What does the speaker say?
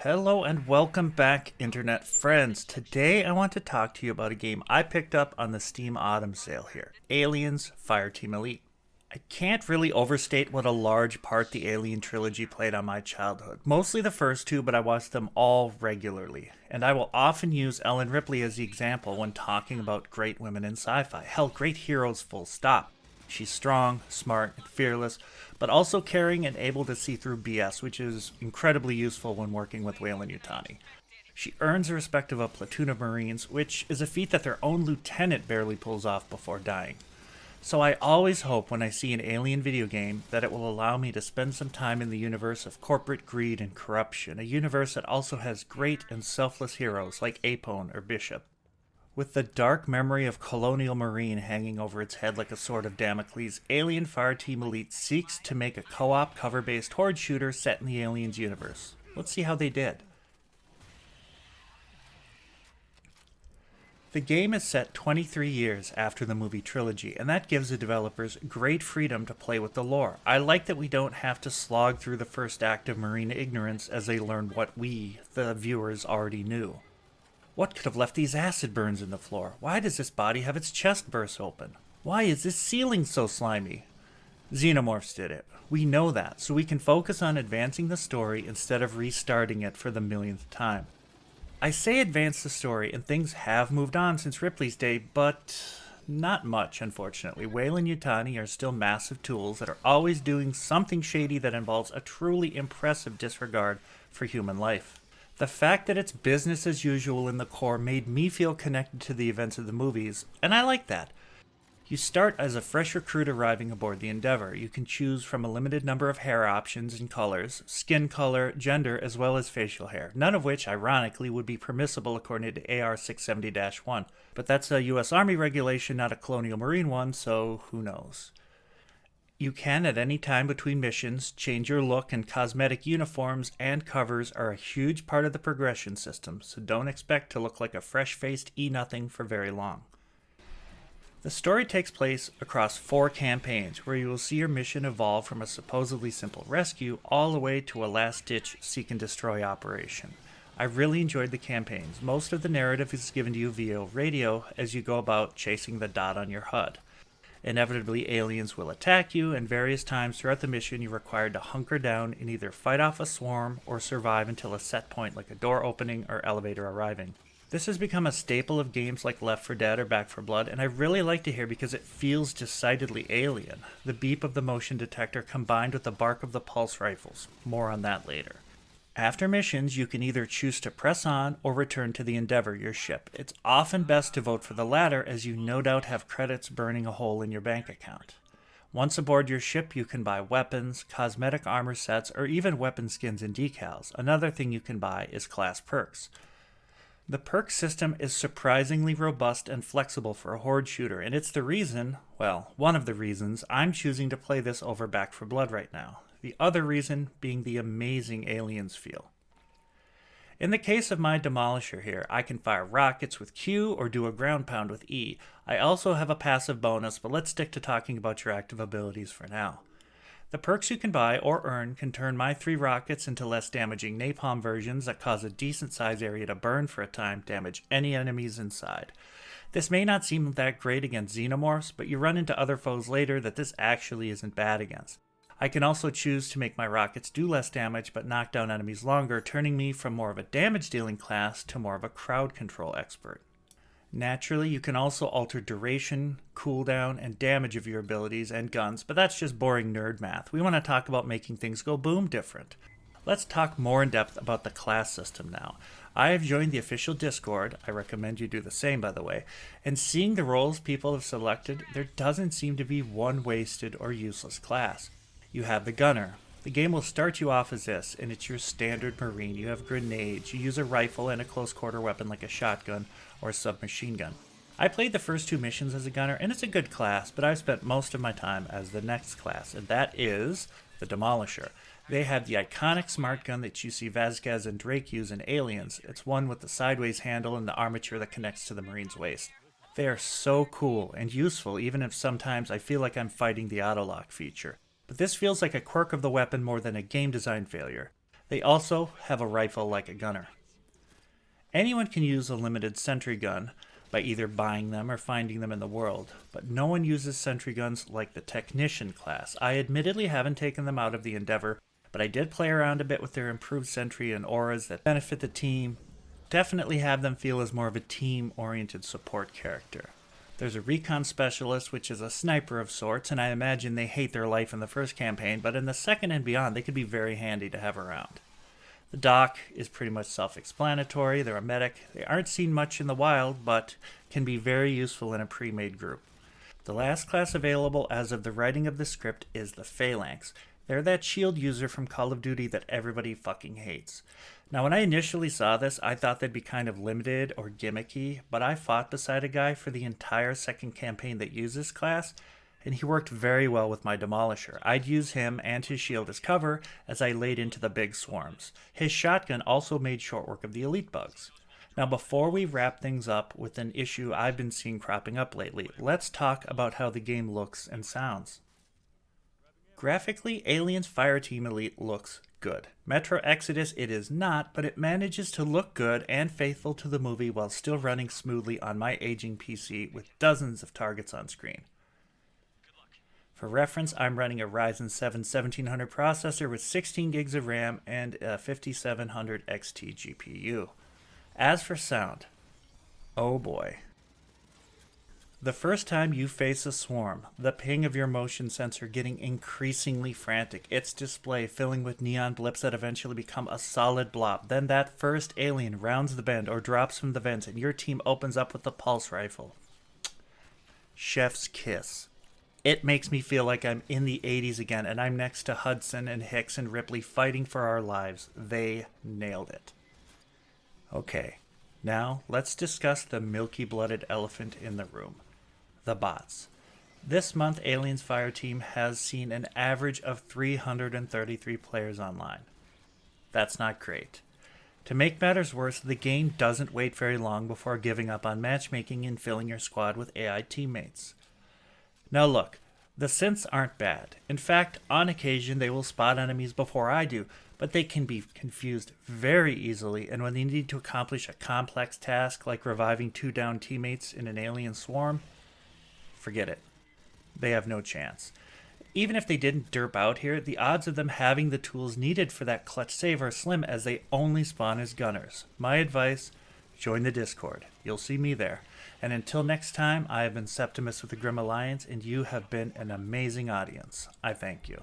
Hello and welcome back, internet friends. Today I want to talk to you about a game I picked up on the Steam Autumn sale here, Aliens Fireteam Elite. I can't really overstate what a large part the Alien trilogy played on my childhood. Mostly the first two, but I watched them all regularly. And I will often use Ellen Ripley as the example when talking about great women in sci-fi. Hell, great heroes full stop. She's strong, smart, and fearless, but also caring and able to see through BS, which is incredibly useful when working with Weyland-Yutani. She earns the respect of a platoon of Marines, which is a feat that their own lieutenant barely pulls off before dying. So I always hope when I see an Alien video game that it will allow me to spend some time in the universe of corporate greed and corruption, a universe that also has great and selfless heroes like Apone or Bishop. With the dark memory of Colonial Marine hanging over its head like a sword of Damocles, Alien Fireteam Elite seeks to make a co-op cover-based horde shooter set in the Aliens universe. Let's see how they did. The game is set 23 years after the movie trilogy, and that gives the developers great freedom to play with the lore. I like that we don't have to slog through the first act of Marine ignorance as they learn what we, the viewers, already knew. What could have left these acid burns in the floor? Why does this body have its chest burst open? Why is this ceiling so slimy? Xenomorphs did it. We know that, so we can focus on advancing the story instead of restarting it for the millionth time. I say advance the story, and things have moved on since Ripley's day, but not much, unfortunately. Weyland-Yutani are still massive tools that are always doing something shady that involves a truly impressive disregard for human life. The fact that it's business as usual in the core made me feel connected to the events of the movies, and I like that. You start as a fresh recruit arriving aboard the Endeavour. You can choose from a limited number of hair options and colors, skin color, gender, as well as facial hair, none of which, ironically, would be permissible according to AR 670-1. But that's a US Army regulation, not a Colonial Marine one, so who knows. You can, at any time between missions, change your look, and cosmetic uniforms and covers are a huge part of the progression system, so don't expect to look like a fresh-faced E-nothing for very long. The story takes place across 4 campaigns, where you will see your mission evolve from a supposedly simple rescue all the way to a last-ditch seek-and-destroy operation. I really enjoyed the campaigns. Most of the narrative is given to you via radio as you go about chasing the dot on your HUD. Inevitably, aliens will attack you, and various times throughout the mission you're required to hunker down and either fight off a swarm or survive until a set point like a door opening or elevator arriving. This has become a staple of games like Left 4 Dead or Back 4 Blood, and I really like to hear because it feels decidedly alien. The beep of the motion detector combined with the bark of the pulse rifles. More on that later. After missions, you can either choose to press on or return to the Endeavour, your ship. It's often best to vote for the latter, as you no doubt have credits burning a hole in your bank account. Once aboard your ship, you can buy weapons, cosmetic armor sets, or even weapon skins and decals. Another thing you can buy is class perks. The perk system is surprisingly robust and flexible for a horde shooter, and it's the reason, well, one of the reasons, I'm choosing to play this over Back 4 Blood right now. The other reason being the amazing aliens feel. In the case of my Demolisher here, I can fire rockets with Q or do a ground pound with E. I also have a passive bonus, but let's stick to talking about your active abilities for now. The perks you can buy or earn can turn my 3 rockets into less damaging napalm versions that cause a decent size area to burn for a time, damage any enemies inside. This may not seem that great against xenomorphs, but you run into other foes later that this actually isn't bad against. I can also choose to make my rockets do less damage but knock down enemies longer, turning me from more of a damage-dealing class to more of a crowd control expert. Naturally, you can also alter duration, cooldown, and damage of your abilities and guns, but that's just boring nerd math. We want to talk about making things go boom different. Let's talk more in depth about the class system now. I have joined the official Discord, I recommend you do the same by the way, and seeing the roles people have selected, there doesn't seem to be one wasted or useless class. You have the gunner. The game will start you off as this, and it's your standard Marine. You have grenades, you use a rifle and a close quarter weapon like a shotgun or a submachine gun. I played the first 2 missions as a gunner, and it's a good class, but I've spent most of my time as the next class, and that is the Demolisher. They have the iconic smart gun that you see Vasquez and Drake use in Aliens. It's one with the sideways handle and the armature that connects to the Marine's waist. They are so cool and useful, even if sometimes I feel like I'm fighting the autolock feature. But this feels like a quirk of the weapon more than a game design failure. They also have a rifle like a gunner. Anyone can use a limited sentry gun by either buying them or finding them in the world, but no one uses sentry guns like the Technician class. I admittedly haven't taken them out of the Endeavor, but I did play around a bit with their improved sentry and auras that benefit the team. Definitely have them feel as more of a team-oriented support character. There's a recon specialist, which is a sniper of sorts, and I imagine they hate their life in the first campaign, but in the second and beyond, they could be very handy to have around. The doc is pretty much self-explanatory. They're a medic. They aren't seen much in the wild, but can be very useful in a pre-made group. The last class available as of the writing of the script is the Phalanx. They're that shield user from Call of Duty that everybody fucking hates. Now, when I initially saw this, I thought they'd be kind of limited or gimmicky, but I fought beside a guy for the entire second campaign that used this class, and he worked very well with my Demolisher. I'd use him and his shield as cover as I laid into the big swarms. His shotgun also made short work of the elite bugs. Now, before we wrap things up with an issue I've been seeing cropping up lately, let's talk about how the game looks and sounds. Graphically, Aliens Fireteam Elite looks good. Metro Exodus it is not, but it manages to look good and faithful to the movie while still running smoothly on my aging PC with dozens of targets on screen. For reference, I'm running a Ryzen 7 1700 processor with 16 gigs of RAM and a 5700 XT GPU. As for sound, oh boy. The first time you face a swarm, the ping of your motion sensor getting increasingly frantic, its display filling with neon blips that eventually become a solid blob. Then that first alien rounds the bend or drops from the vents and your team opens up with the pulse rifle. Chef's kiss. It makes me feel like I'm in the 80s again and I'm next to Hudson and Hicks and Ripley fighting for our lives. They nailed it. Okay, now let's discuss the milky-blooded elephant in the room. The bots. This month, Aliens Fireteam has seen an average of 333 players online. That's not great. To make matters worse, the game doesn't wait very long before giving up on matchmaking and filling your squad with AI teammates. Now look, the synths aren't bad. In fact, on occasion they will spot enemies before I do, but they can be confused very easily, and when they need to accomplish a complex task like reviving 2 down teammates in an alien swarm, forget it. They have no chance. Even if they didn't derp out here, the odds of them having the tools needed for that clutch save are slim as they only spawn as gunners. My advice, join the Discord. You'll see me there. And until next time, I have been Septimus with the Grim Alliance, and you have been an amazing audience. I thank you.